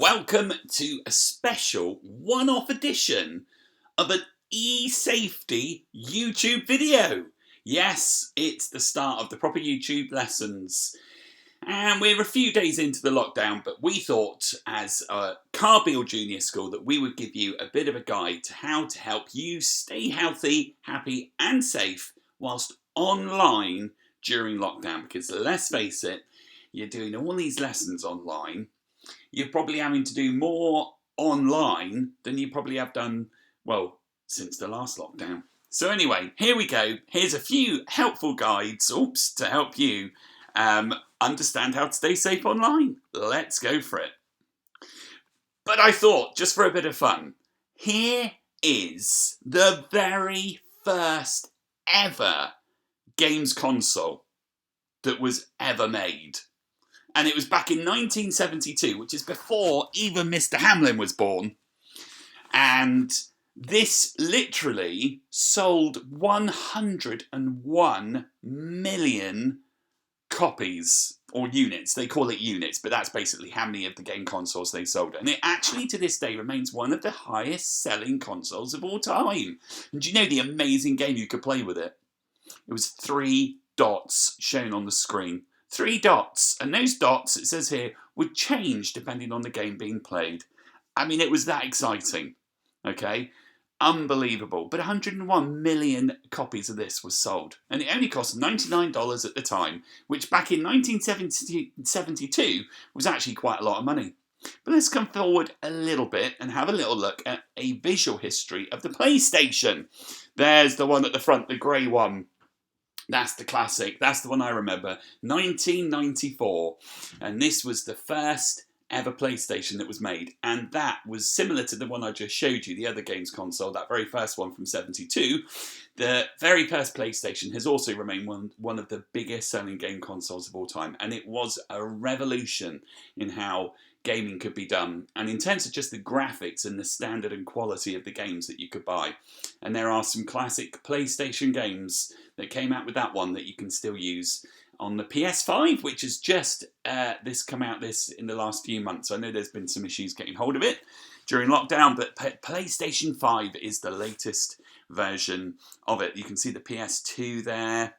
welcome to a special one-off edition of an e-safety YouTube video. Yes, it's the start of the proper YouTube lessons. And we're a few days into the lockdown, but we thought as a Carbeal Junior School that we would give you a bit of a guide to how to help you stay healthy, happy and safe whilst online during lockdown. Because let's face it, you're doing all these lessons online. You're probably having to do more online than you probably have done, well, since the last lockdown. So anyway, here we go. Here's a few helpful guides, to help you understand how to stay safe online. Let's go for it. But I thought, just for a bit of fun, here is the very first ever games console that was ever made. And it was back in 1972, which is before even Mr. Hamlin was born. And this literally sold 101 million copies, or units. They call it units, but that's basically how many of the game consoles they sold. And it actually, to this day, remains one of the highest selling consoles of all time. And do you know the amazing game you could play with it? It was 3 dots shown on the screen. 3 dots, and those dots, it says here, would change depending on the game being played. I mean, it was that exciting, okay? Unbelievable. But 101 million copies of this was sold, and it only cost $99 at the time, which back in 1972 was actually quite a lot of money. But let's come forward a little bit and have a little look at a visual history of the PlayStation. There's the one at the front, the grey one. That's the classic. That's the one I remember. 1994. And this was the first ever PlayStation that was made. And that was similar to the one I just showed you, the other games console, that very first one from 72. The very first PlayStation has also remained one of the biggest selling game consoles of all time. And it was a revolution in how gaming could be done, and in terms of just the graphics and the standard and quality of the games that you could buy. And there are some classic PlayStation games that came out with that one that you can still use on the PS5, which has just come out in the last few months. I know there's been some issues getting hold of it during lockdown, but PlayStation 5 is the latest version of it. You can see the PS2 there,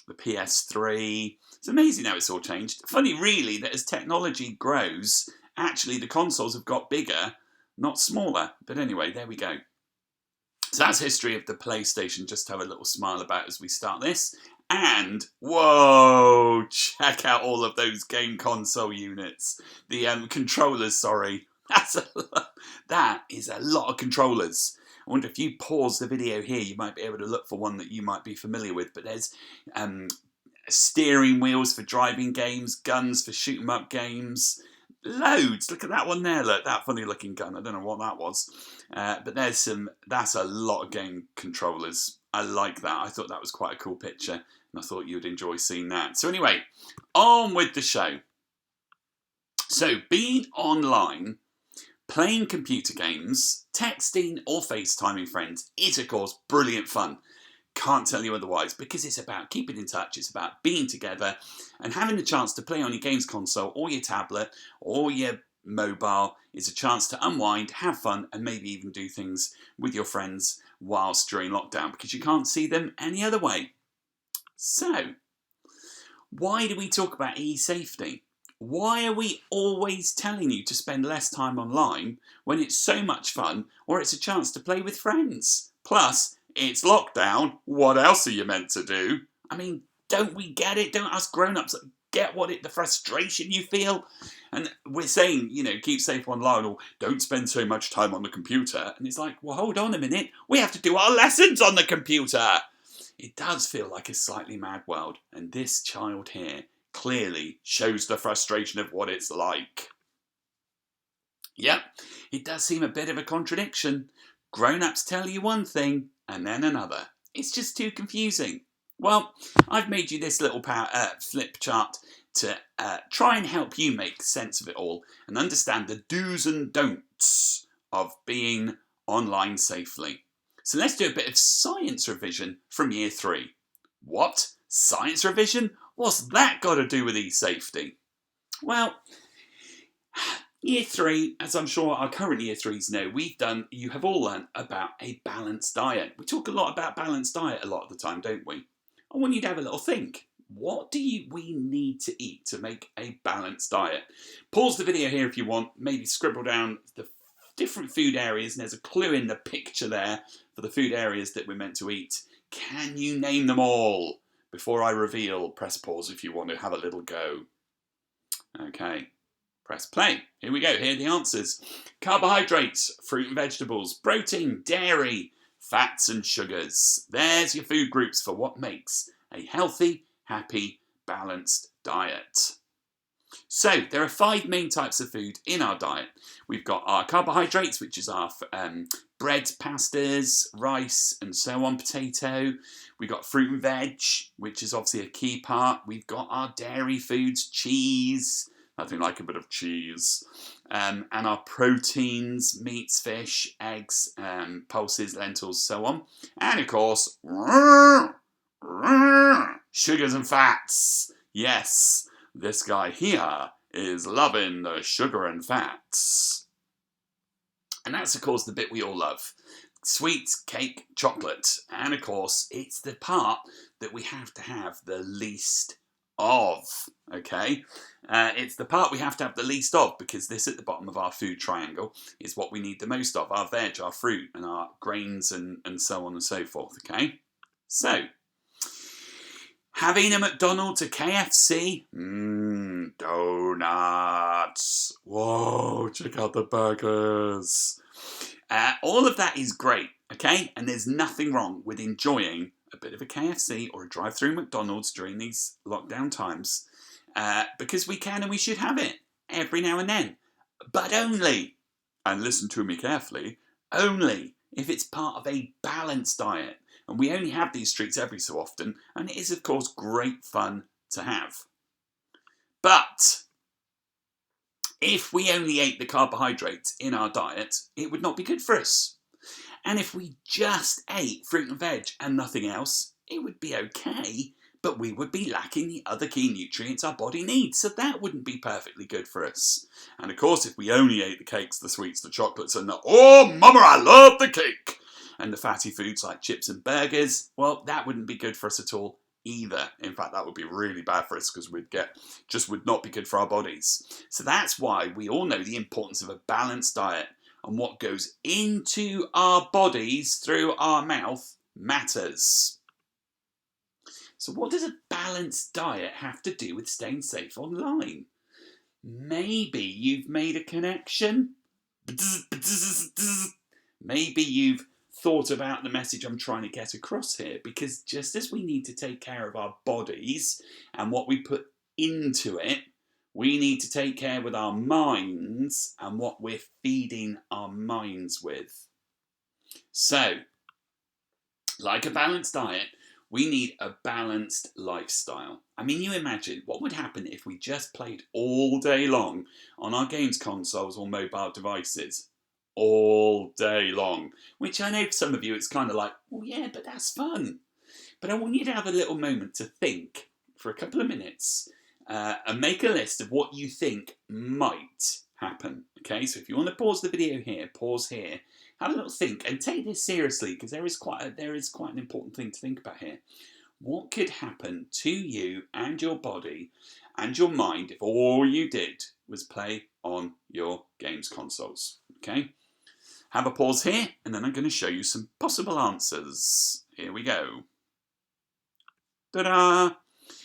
the PS3. It's amazing how it's all changed. Funny, really, that as technology grows, actually the consoles have got bigger, not smaller. But anyway, there we go. So that's history of the PlayStation, just to have a little smile about as we start this. And, whoa, check out all of those game console units. The controllers, sorry. That is a lot of controllers. I wonder if you pause the video here, you might be able to look for one that you might be familiar with. But there's steering wheels for driving games, guns for shoot 'em up games, loads. Look at that one there. Look, that funny looking gun. I don't know what that was, but that's a lot of game controllers. I like that. I thought that was quite a cool picture, and I thought you'd enjoy seeing that. So anyway, on with the show. So being online, playing computer games, texting or FaceTiming friends is of course brilliant fun. Can't tell you otherwise, because it's about keeping in touch, it's about being together and having the chance to play on your games console or your tablet or your mobile is a chance to unwind, have fun and maybe even do things with your friends whilst during lockdown, because you can't see them any other way. So, why do we talk about e-safety? Why are we always telling you to spend less time online when it's so much fun or it's a chance to play with friends? Plus, it's lockdown. What else are you meant to do? I mean, don't we get it? Don't us grown-ups get the frustration you feel? And we're saying, keep safe online or don't spend so much time on the computer. And it's like, well, hold on a minute. We have to do our lessons on the computer. It does feel like a slightly mad world. And this child here clearly shows the frustration of what it's like. Yep, it does seem a bit of a contradiction. Grown-ups tell you one thing and then another. It's just too confusing. Well, I've made you this little flip chart to try and help you make sense of it all and understand the do's and don'ts of being online safely. So let's do a bit of science revision from year 3. What? Science revision? What's that got to do with e-safety? Well, Year 3, as I'm sure our current Year 3s know, you have all learnt about a balanced diet. We talk a lot about balanced diet a lot of the time, don't we? I want you to have a little think. What do we need to eat to make a balanced diet? Pause the video here if you want, maybe scribble down the different food areas, and there's a clue in the picture there for the food areas that we're meant to eat. Can you name them all? Before I reveal, press pause if you want to have a little go. Okay. Press play. Here we go. Here are the answers. Carbohydrates, fruit and vegetables, protein, dairy, fats and sugars. There's your food groups for what makes a healthy, happy, balanced diet. So there are 5 main types of food in our diet. We've got our carbohydrates, which is our bread, pastas, rice and so on, potato. We've got fruit and veg, which is obviously a key part. We've got our dairy foods, cheese, nothing like a bit of cheese. And our proteins, meats, fish, eggs, pulses, lentils, so on. And of course, sugars and fats. Yes, this guy here is loving the sugar and fats. And that's of course the bit we all love. Sweets, cake, chocolate. And of course, it's the part that we have to have the least of, okay? It's the part we have to have the least of, because this at the bottom of our food triangle is what we need the most of, our veg, our fruit, and our grains, and so on and so forth, okay? So, having a McDonald's, a KFC, donuts, whoa, check out the burgers. All of that is great, okay? And there's nothing wrong with enjoying a bit of a KFC or a drive-through McDonald's during these lockdown times, because we can and we should have it every now and then, but only, and listen to me carefully, only if it's part of a balanced diet. And we only have these treats every so often, and it is of course great fun to have. But if we only ate the carbohydrates in our diet, it would not be good for us. And if we just ate fruit and veg and nothing else, it would be okay, but we would be lacking the other key nutrients our body needs, so that wouldn't be perfectly good for us. And of course, if we only ate the cakes, the sweets, the chocolates, and the, oh, mama, I love the cake, and the fatty foods like chips and burgers, well, that wouldn't be good for us at all either. In fact, that would be really bad for us, because would not be good for our bodies. So that's why we all know the importance of a balanced diet. And what goes into our bodies through our mouth matters. So what does a balanced diet have to do with staying safe online? Maybe you've made a connection. Maybe you've thought about the message I'm trying to get across here, because just as we need to take care of our bodies and what we put into it, we need to take care with our minds and what we're feeding our minds with. So, like a balanced diet, we need a balanced lifestyle. I mean, you imagine what would happen if we just played all day long on our games consoles or mobile devices. All day long. Which I know for some of you it's kind of like, well, yeah, but that's fun. But I want you to have a little moment to think for a couple of minutes and make a list of what you think might happen. Okay, so if you want to pause the video here, pause here, have a little think and take this seriously, because there is quite an important thing to think about here. What could happen to you and your body and your mind if all you did was play on your games consoles? Okay, have a pause here, and then I'm going to show you some possible answers. Here we go. Ta-da!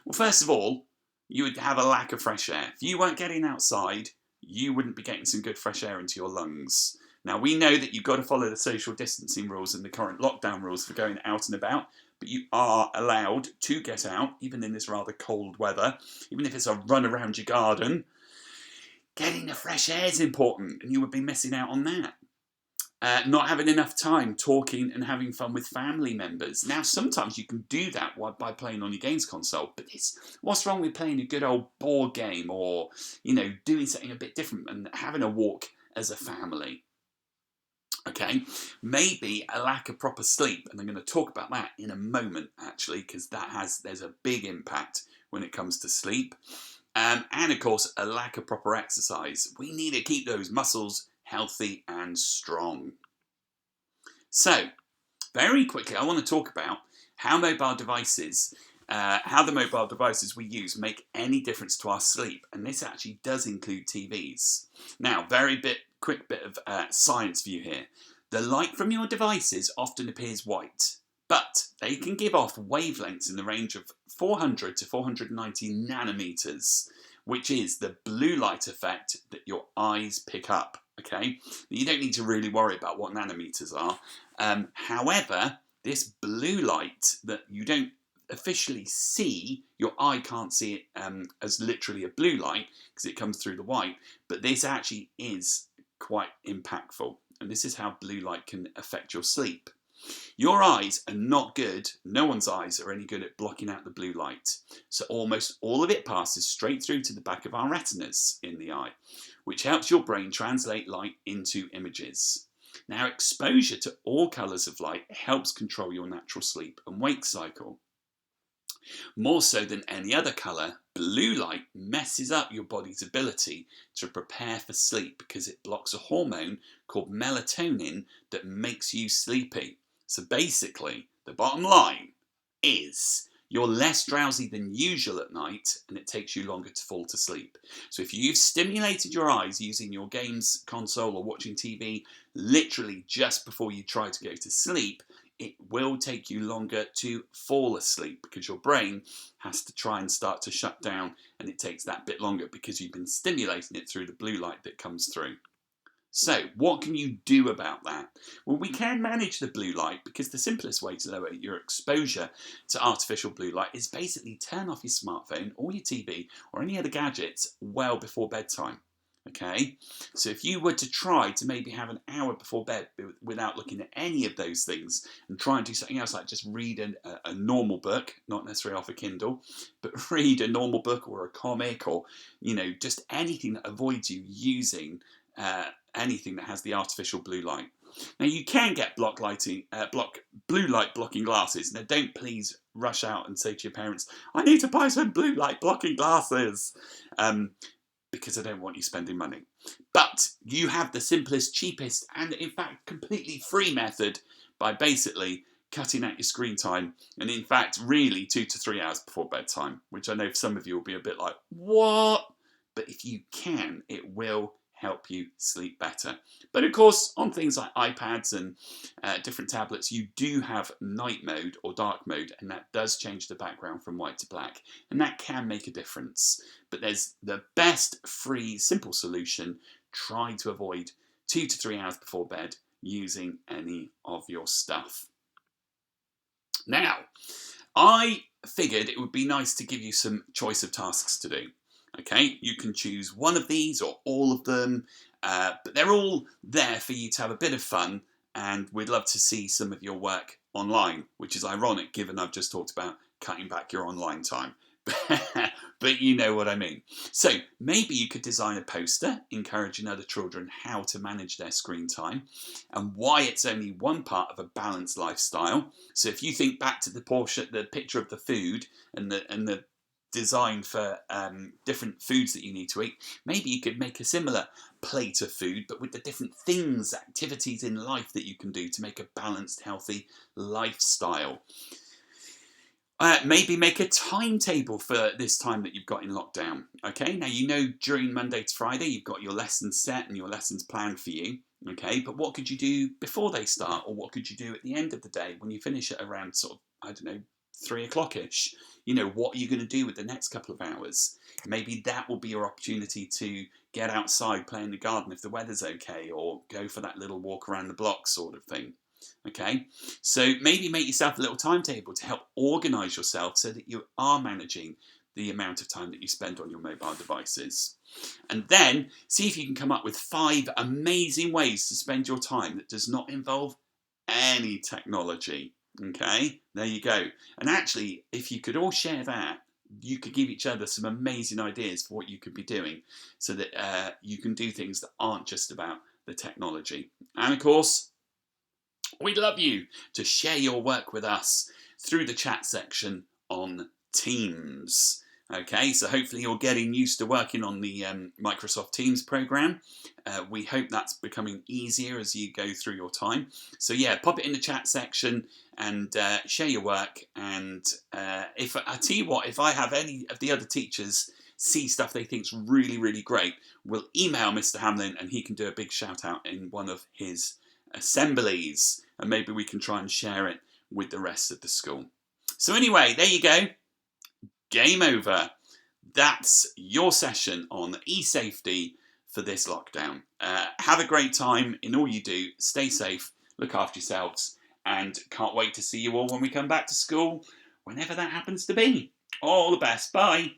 Well, first of all, you would have a lack of fresh air. If you weren't getting outside, you wouldn't be getting some good fresh air into your lungs. Now, we know that you've got to follow the social distancing rules and the current lockdown rules for going out and about, but you are allowed to get out, even in this rather cold weather, even if it's a run around your garden. Getting the fresh air is important, and you would be missing out on that. Not having enough time talking and having fun with family members. Now, sometimes you can do that by playing on your games console, but what's wrong with playing a good old board game, or, doing something a bit different and having a walk as a family? Okay, maybe a lack of proper sleep, and I'm going to talk about that in a moment, actually, because there's a big impact when it comes to sleep. And of course, a lack of proper exercise. We need to keep those muscles healthy and strong. So, very quickly, I want to talk about how the mobile devices we use make any difference to our sleep, and this actually does include TVs. Now, quick bit of science view here. The light from your devices often appears white, but they can give off wavelengths in the range of 400 to 490 nanometers, which is the blue light effect that your eyes pick up. Okay, you don't need to really worry about what nanometers are. However, this blue light that you don't officially see, your eye can't see it as literally a blue light because it comes through the white, but this actually is quite impactful, and this is how blue light can affect your sleep. Your eyes are not good, no one's eyes are any good at blocking out the blue light, so almost all of it passes straight through to the back of our retinas in the eye, which helps your brain translate light into images. Now, exposure to all colours of light helps control your natural sleep and wake cycle. More so than any other colour, blue light messes up your body's ability to prepare for sleep because it blocks a hormone called melatonin that makes you sleepy. So basically, the bottom line is you're less drowsy than usual at night and it takes you longer to fall to sleep. So if you've stimulated your eyes using your games console or watching TV literally just before you try to go to sleep, it will take you longer to fall asleep because your brain has to try and start to shut down, and it takes that bit longer because you've been stimulating it through the blue light that comes through. So what can you do about that? Well, we can manage the blue light because the simplest way to lower your exposure to artificial blue light is basically turn off your smartphone or your TV or any other gadgets well before bedtime. Okay, so if you were to try to maybe have an hour before bed without looking at any of those things and try and do something else, like just read a normal book, not necessarily off a Kindle, but read a normal book or a comic, or just anything that avoids you using anything that has the artificial blue light. Now, you can get blue light blocking glasses. Now, don't please rush out and say to your parents, "I need to buy some blue light blocking glasses," because I don't want you spending money. But you have the simplest, cheapest, and in fact completely free method by basically cutting out your screen time, and in fact really 2 to 3 hours before bedtime, which I know some of you will be a bit like, what? But if you can, it will help you sleep better. But of course, on things like iPads and different tablets, you do have night mode or dark mode, and that does change the background from white to black, and that can make a difference. But there's the best free simple solution: try to avoid 2 to 3 hours before bed using any of your stuff. Now, I figured it would be nice to give you some choice of tasks to do. Okay, you can choose one of these or all of them, but they're all there for you to have a bit of fun, and we'd love to see some of your work online, which is ironic given I've just talked about cutting back your online time. But you know what I mean. So maybe you could design a poster encouraging other children how to manage their screen time and why it's only one part of a balanced lifestyle. So if you think back to the picture of the food and the design for different foods that you need to eat, maybe you could make a similar plate of food, but with the different things, activities in life that you can do to make a balanced, healthy lifestyle. Maybe make a timetable for this time that you've got in lockdown. Okay, now during Monday to Friday you've got your lessons set and your lessons planned for you. Okay, but what could you do before they start, or what could you do at the end of the day when you finish at around 3 o'clock-ish? What are you going to do with the next couple of hours? Maybe that will be your opportunity to get outside, play in the garden if the weather's okay, or go for that little walk around the block sort of thing. Okay, so maybe make yourself a little timetable to help organise yourself so that you are managing the amount of time that you spend on your mobile devices. And then see if you can come up with 5 amazing ways to spend your time that does not involve any technology. Okay, there you go. And actually, if you could all share that, you could give each other some amazing ideas for what you could be doing so that you can do things that aren't just about the technology. And of course, we'd love you to share your work with us through the chat section on Teams. Okay, so hopefully you're getting used to working on the Microsoft Teams program. We hope that's becoming easier as you go through your time. So yeah, pop it in the chat section and share your work. And if I tell you what, if I have any of the other teachers see stuff they think's really, really great, we'll email Mr. Hamlin and he can do a big shout out in one of his assemblies. And maybe we can try and share it with the rest of the school. So anyway, there you go. Game over. That's your session on e-safety for this lockdown. Have a great time in all you do. Stay safe, look after yourselves, and can't wait to see you all when we come back to school, whenever that happens to be. All the best. Bye.